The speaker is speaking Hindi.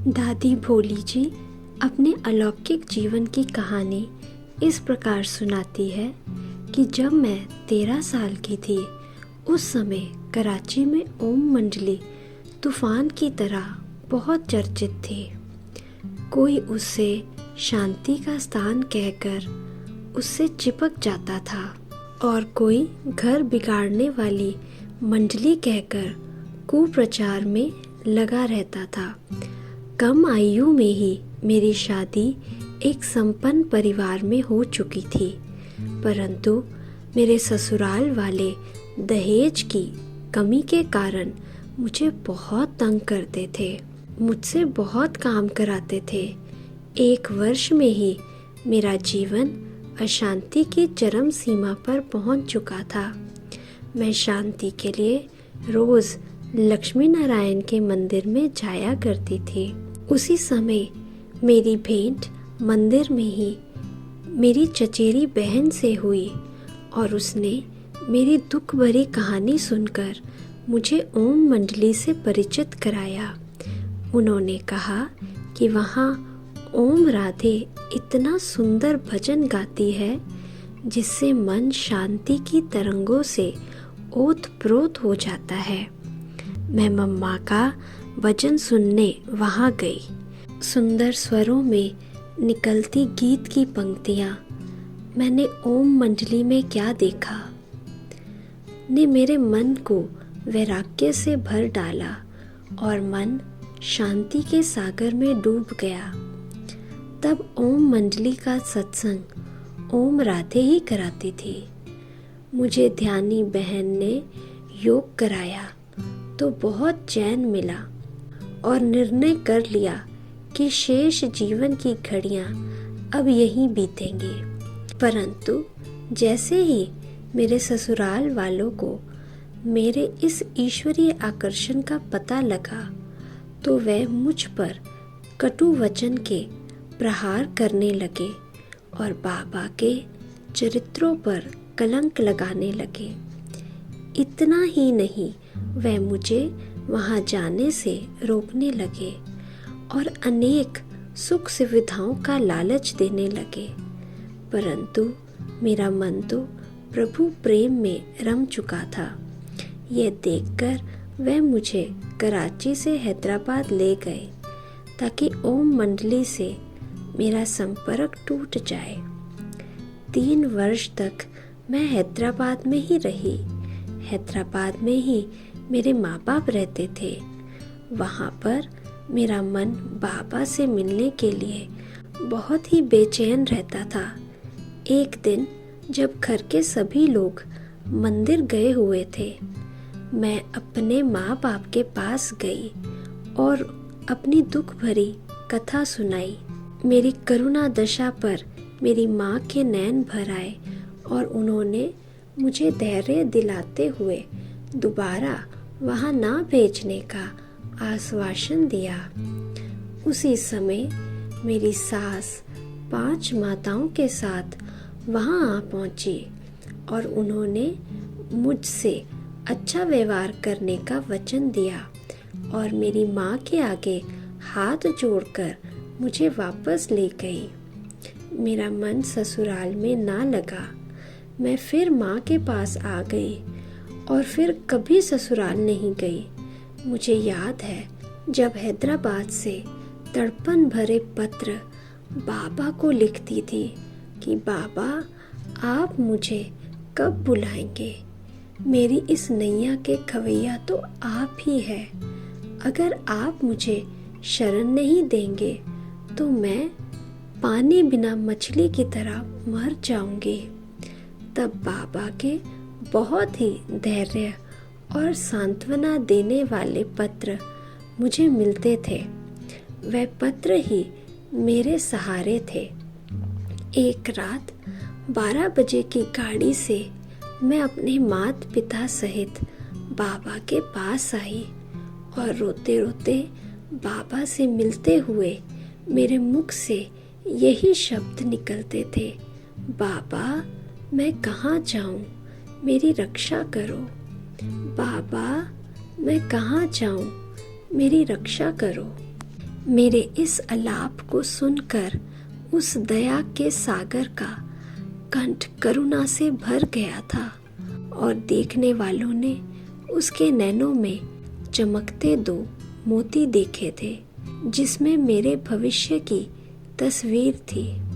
दादी भोली जी अपने अलौकिक जीवन की कहानी इस प्रकार सुनाती है कि जब मैं 13 साल की थी, उस समय कराची में ओम मंडली तूफान की तरह बहुत चर्चित थी। कोई उससे शांति का स्थान कहकर उससे चिपक जाता था और कोई घर बिगाड़ने वाली मंडली कहकर कुप्रचार में लगा रहता था। कम आयु में ही मेरी शादी एक संपन्न परिवार में हो चुकी थी, परंतु मेरे ससुराल वाले दहेज की कमी के कारण मुझे बहुत तंग करते थे। मुझसे बहुत काम कराते थे। 1 वर्ष में ही मेरा जीवन अशांति की चरम सीमा पर पहुंच चुका था। मैं शांति के लिए रोज लक्ष्मी नारायण के मंदिर में जाया करती थी। उसी समय मेरी भेंट मंदिर में ही मेरी चचेरी बहन से हुई और उसने मेरी दुख भरी कहानी सुनकर मुझे ओम मंडली से परिचित कराया। उन्होंने कहा कि वहाँ ओम राधे इतना सुंदर भजन गाती है जिससे मन शांति की तरंगों से ओत-प्रोत हो जाता है। मैं मम्मा का भजन सुनने वहाँ गई। सुंदर स्वरों में निकलती गीत की पंक्तियाँ मैंने ओम मंडली में क्या देखा ने मेरे मन को वैराग्य से भर डाला और मन शांति के सागर में डूब गया। तब ओम मंडली का सत्संग ओम राधे ही कराती थी। मुझे ध्यानी बहन ने योग कराया तो बहुत चैन मिला और निर्णय कर लिया कि शेष जीवन की घड़ियां अब यहीं बीतेंगी। परंतु जैसे ही मेरे ससुराल वालों को मेरे इस ईश्वरीय आकर्षण का पता लगा तो वह मुझ पर कटु वचन के प्रहार करने लगे और बाबा के चरित्रों पर कलंक लगाने लगे। इतना ही नहीं, वह मुझे वहाँ जाने से रोकने लगे और अनेक सुख सुविधाओं का लालच देने लगे। परंतु मेरा मन तो प्रभु प्रेम में रम चुका था। यह देखकर वह मुझे कराची से हैदराबाद ले गए ताकि ओम मंडली से मेरा संपर्क टूट जाए। 3 वर्ष तक मैं हैदराबाद में ही रही। हैदराबाद में ही मेरे माँ बाप रहते थे। वहाँ पर मेरा मन बाबा से मिलने के लिए बहुत ही बेचैन रहता था। एक दिन जब घर के सभी लोग मंदिर गए हुए थे, मैं अपने माँ बाप के पास गई और अपनी दुख भरी कथा सुनाई। मेरी करुणा दशा पर मेरी माँ के नैन भर आए और उन्होंने मुझे धैर्य दिलाते हुए दोबारा वहाँ ना भेजने का आश्वासन दिया। उसी समय मेरी सास 5 माताओं के साथ वहाँ आ पहुँची और उन्होंने मुझसे अच्छा व्यवहार करने का वचन दिया और मेरी माँ के आगे हाथ जोड़कर मुझे वापस ले गई। मेरा मन ससुराल में ना लगा। मैं फिर माँ के पास आ गई और फिर कभी ससुराल नहीं गई। मुझे याद है जब हैदराबाद से तड़पन भरे पत्र बाबा को लिखती थी कि बाबा आप मुझे कब बुलाएंगे। मेरी इस नैया के खवैया तो आप ही है। अगर आप मुझे शरण नहीं देंगे तो मैं पानी बिना मछली की तरह मर जाऊंगी। तब बाबा के बहुत ही धैर्य और सांत्वना देने वाले पत्र मुझे मिलते थे। वह पत्र ही मेरे सहारे थे। एक रात 12 बजे की गाड़ी से मैं अपने माता पिता सहित बाबा के पास आई और रोते रोते बाबा से मिलते हुए मेरे मुख से यही शब्द निकलते थे, बाबा मैं कहाँ जाऊँ, मेरी रक्षा करो। बाबा मैं कहाँ जाऊँ, मेरी रक्षा करो। मेरे इस अलाप को सुनकर उस दया के सागर का कंठ करुणा से भर गया था और देखने वालों ने उसके नैनों में चमकते 2 मोती देखे थे, जिसमें मेरे भविष्य की तस्वीर थी।